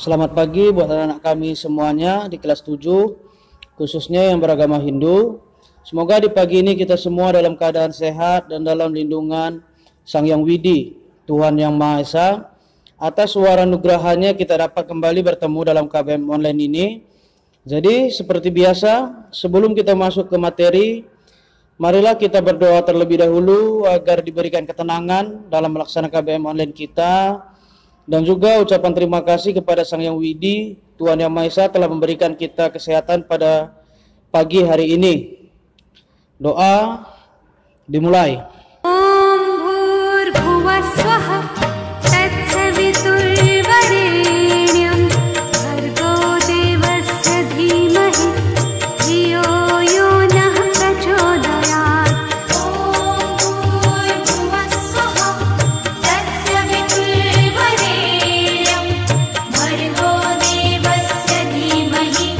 Selamat pagi buat anak-anak kami semuanya di kelas 7, khususnya yang beragama Hindu. Semoga di pagi ini kita semua dalam keadaan sehat dan dalam lindungan Sang Yang Widi, Tuhan Yang Maha Esa. Atas suara nugerahnya kita dapat kembali bertemu dalam KBM online ini. Jadi seperti biasa, sebelum kita masuk ke materi, marilah kita berdoa terlebih dahulu agar diberikan ketenangan dalam melaksanakan KBM online kita. Dan juga ucapan terima kasih kepada Sang Yang Widi, Tuhan Yang Maha Esa telah memberikan kita kesehatan pada pagi hari ini. Doa dimulai. Om Bhurbhuvah Swaha Tatsaviturvarenyam Bhargo Devasya Dhimahi Dhiyo Yonah Prachodayat. Om Bhurbhuvah Swaha Tatsaviturvarenyam Bhargo Devasya Dhimahi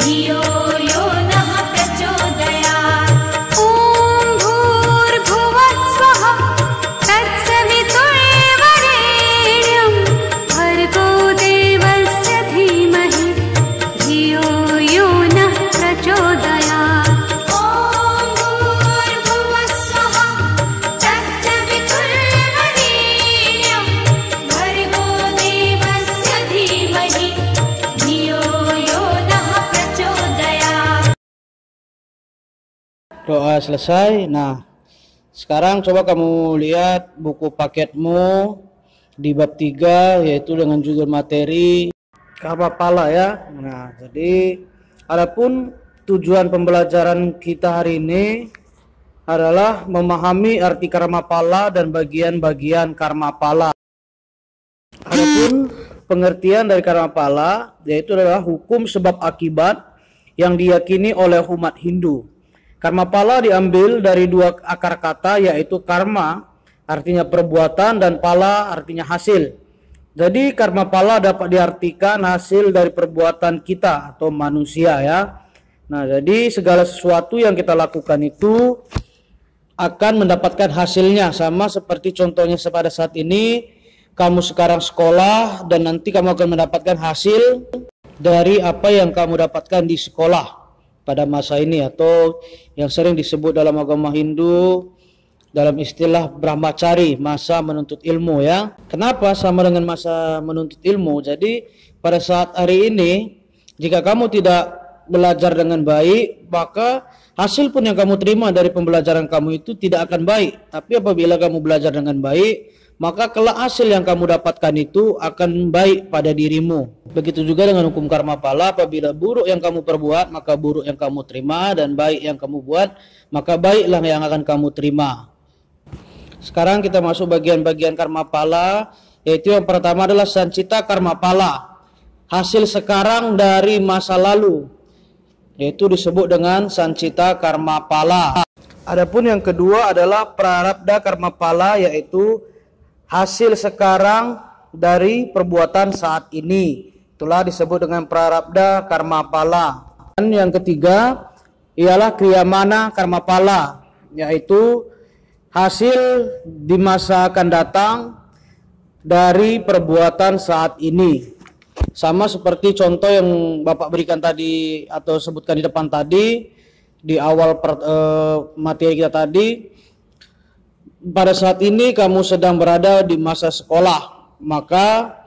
Dhiyo Yonah Prachodayat. Om Bhurbhuvah Swaha Tatsaviturvarenyam Bhargo Devasya Dhimahi Dhiyo Yonah Prachodayat. Om Bhurbhuvah Swaha Tatsaviturvarenyam Bhargo Devasya Dhimahi Dhiyo Yonah Prachodayat. Doa selesai. Nah, sekarang coba kamu lihat buku paketmu di bab 3, yaitu dengan judul materi karma pala ya. Nah, jadi adapun tujuan pembelajaran kita hari ini adalah memahami arti karma pala dan bagian-bagian karma pala. Adapun pengertian dari karma pala yaitu adalah hukum sebab akibat yang diyakini oleh umat Hindu. Karma pala diambil dari dua akar kata, yaitu karma artinya perbuatan dan pala artinya hasil. Jadi karma pala dapat diartikan hasil dari perbuatan kita atau manusia ya. Nah, jadi segala sesuatu yang kita lakukan itu akan mendapatkan hasilnya, sama seperti contohnya pada saat ini kamu sekarang sekolah dan nanti kamu akan mendapatkan hasil dari apa yang kamu dapatkan di sekolah pada masa ini, atau yang sering disebut dalam agama Hindu dalam istilah brahmacari, masa menuntut ilmu ya. Kenapa sama dengan masa menuntut ilmu? Jadi pada saat hari ini jika kamu tidak belajar dengan baik, maka hasil pun yang kamu terima dari pembelajaran kamu itu tidak akan baik. Tapi apabila kamu belajar dengan baik, maka kelak hasil yang kamu dapatkan itu akan baik pada dirimu. Begitu juga dengan hukum karma pala, apabila buruk yang kamu perbuat, maka buruk yang kamu terima, dan baik yang kamu buat, maka baiklah yang akan kamu terima. Sekarang kita masuk bagian-bagian karma pala, yaitu yang pertama adalah sancita karma pala, hasil sekarang dari masa lalu, yaitu disebut dengan sancita karma pala. Adapun yang kedua adalah prarabdha karma pala, yaitu hasil sekarang dari perbuatan saat ini. Itulah disebut dengan prarabdha karma pala. Dan yang ketiga ialah kriyamana karma pala, yaitu hasil di masa akan datang dari perbuatan saat ini. Sama seperti contoh yang Bapak berikan tadi atau sebutkan di depan tadi di awal materi kita tadi. Pada saat ini kamu sedang berada di masa sekolah, maka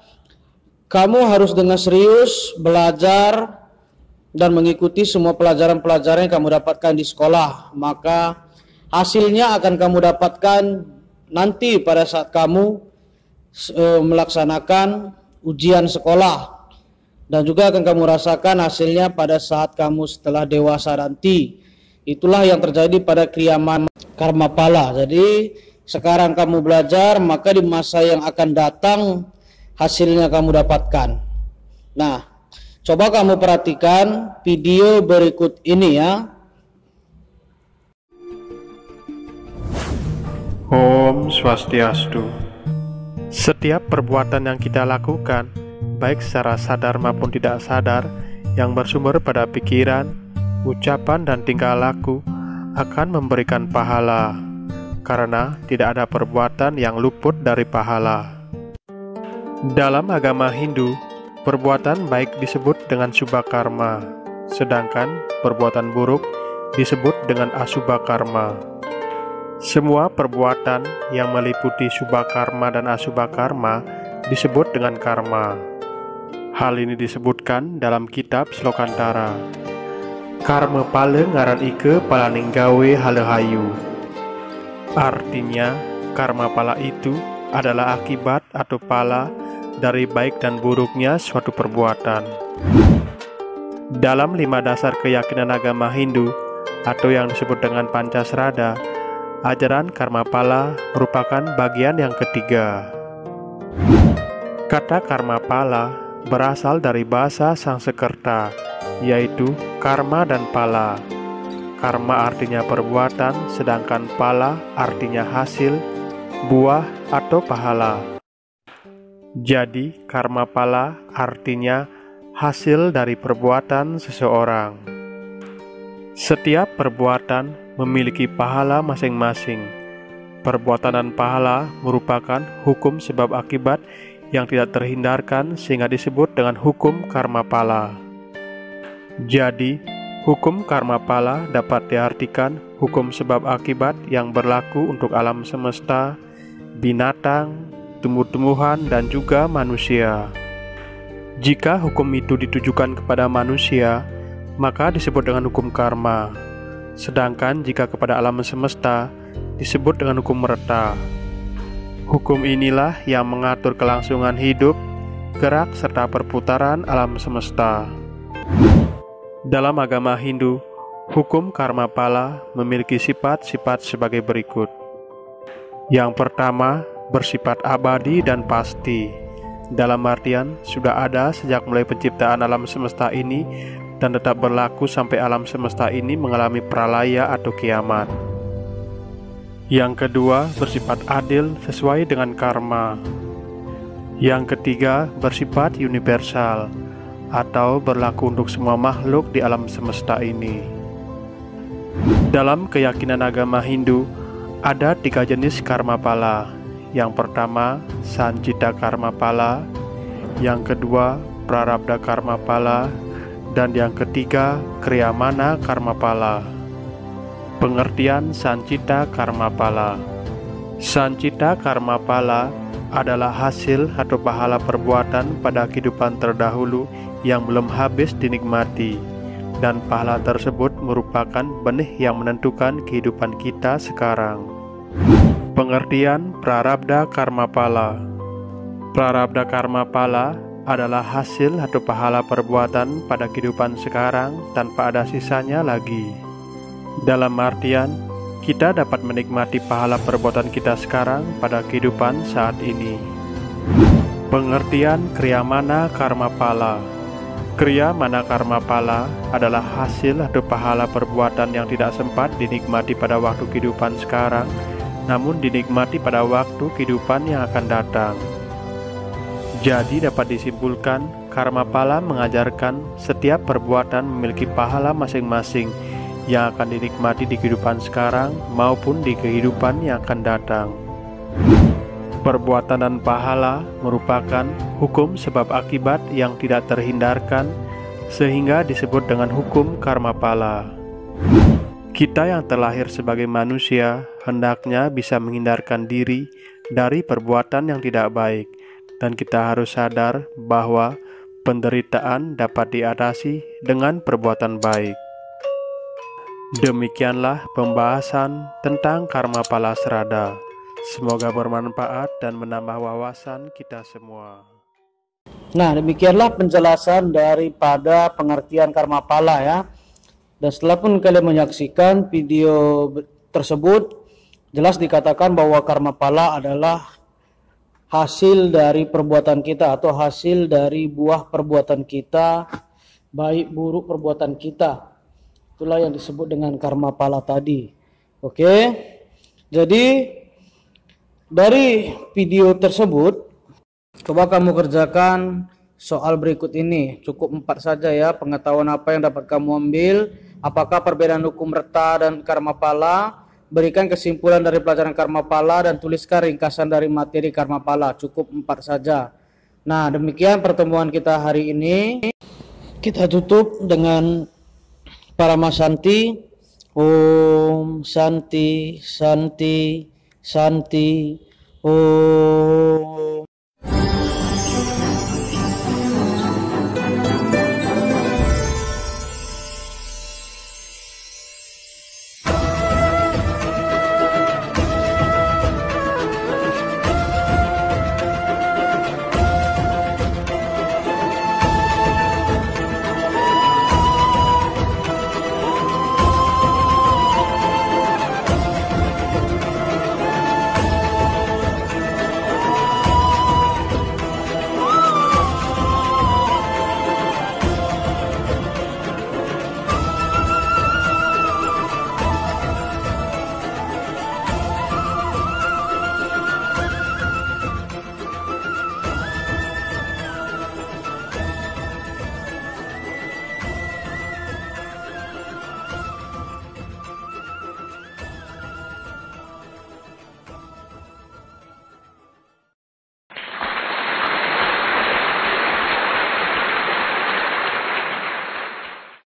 kamu harus dengan serius belajar dan mengikuti semua pelajaran-pelajaran yang kamu dapatkan di sekolah. Maka hasilnya akan kamu dapatkan nanti pada saat kamu melaksanakan ujian sekolah, dan juga akan kamu rasakan hasilnya pada saat kamu setelah dewasa nanti. Itulah yang terjadi pada kriyamana karma pala. Jadi sekarang kamu belajar, maka di masa yang akan datang hasilnya kamu dapatkan. Nah, coba kamu perhatikan video berikut ini ya. Om Swastiastu. Setiap perbuatan yang kita lakukan, baik secara sadar maupun tidak sadar, yang bersumber pada pikiran, ucapan dan tingkah laku akan memberikan pahala, karena tidak ada perbuatan yang luput dari pahala. Dalam agama Hindu, perbuatan baik disebut dengan subha karma, sedangkan perbuatan buruk disebut dengan asubha karma. Semua perbuatan yang meliputi subha karma dan asubha karma disebut dengan karma. Hal ini disebutkan dalam kitab Slokantara. Karma pala ngaran ike palaning gawe halehayu. Artinya, karma pala itu adalah akibat atau pala dari baik dan buruknya suatu perbuatan. Dalam 5 dasar keyakinan agama Hindu atau yang disebut dengan Pancasrada, ajaran karma pala merupakan bagian yang ketiga. Kata karma pala berasal dari bahasa Sanskerta, yaitu karma dan pala. Karma artinya perbuatan, sedangkan pala artinya hasil, buah, atau pahala. Jadi, karma pala artinya hasil dari perbuatan seseorang. Setiap perbuatan memiliki pahala masing-masing. Perbuatan dan pahala merupakan hukum sebab akibat yang tidak terhindarkan sehingga disebut dengan hukum karma pala. Jadi, hukum karma pala dapat diartikan hukum sebab akibat yang berlaku untuk alam semesta, binatang, tumbuh-tumbuhan, dan juga manusia. Jika hukum itu ditujukan kepada manusia, maka disebut dengan hukum karma. Sedangkan jika kepada alam semesta, disebut dengan hukum merta. Hukum inilah yang mengatur kelangsungan hidup, gerak, serta perputaran alam semesta. Dalam agama Hindu, hukum karma pala memiliki sifat-sifat sebagai berikut. Yang pertama, bersifat abadi dan pasti. Dalam artian, sudah ada sejak mulai penciptaan alam semesta ini dan tetap berlaku sampai alam semesta ini mengalami pralaya atau kiamat. Yang kedua, bersifat adil sesuai dengan karma. Yang ketiga, bersifat universal atau berlaku untuk semua makhluk di alam semesta ini. Dalam keyakinan agama Hindu, ada 3 jenis karma pala. Yang pertama, Sancita karma pala. Yang kedua, Prarabdha karma pala. Dan yang ketiga, Kriyamana karma pala. Pengertian Sancita karma pala. Sancita karma pala adalah hasil atau pahala perbuatan pada kehidupan terdahulu yang belum habis dinikmati, dan pahala tersebut merupakan benih yang menentukan kehidupan kita sekarang. Pengertian Prarabdha karma pala. Prarabdha karma pala adalah hasil atau pahala perbuatan pada kehidupan sekarang tanpa ada sisanya lagi. Dalam artian, kita dapat menikmati pahala perbuatan kita sekarang pada kehidupan saat ini. Pengertian Kriyamana karma pala. Kriyamana karma pala adalah hasil atau pahala perbuatan yang tidak sempat dinikmati pada waktu kehidupan sekarang, namun dinikmati pada waktu kehidupan yang akan datang. Jadi dapat disimpulkan, karma pala mengajarkan setiap perbuatan memiliki pahala masing-masing yang akan dinikmati di kehidupan sekarang maupun di kehidupan yang akan datang. Perbuatan dan pahala merupakan hukum sebab akibat yang tidak terhindarkan, sehingga disebut dengan hukum karma pala. Kita yang terlahir sebagai manusia hendaknya bisa menghindarkan diri dari perbuatan yang tidak baik, dan kita harus sadar bahwa penderitaan dapat diatasi dengan perbuatan baik. Demikianlah pembahasan tentang karma pala srada. Semoga bermanfaat dan menambah wawasan kita semua. Nah, demikianlah penjelasan daripada pengertian karma pala ya. Dan setelah pun kalian menyaksikan video tersebut, jelas dikatakan bahwa karma pala adalah hasil dari perbuatan kita atau hasil dari buah perbuatan kita, baik buruk perbuatan kita. Itulah yang disebut dengan karma pala tadi. Oke. Jadi dari video tersebut, coba kamu kerjakan soal berikut ini. Cukup 4 saja ya, pengetahuan apa yang dapat kamu ambil. Apakah perbedaan hukum reta dan karma pala? Berikan kesimpulan dari pelajaran karma pala dan tuliskan ringkasan dari materi karma pala. Cukup 4 saja. Nah, demikian pertemuan kita hari ini. Kita tutup dengan Paramasanti. Om Santi Santi Santi Om.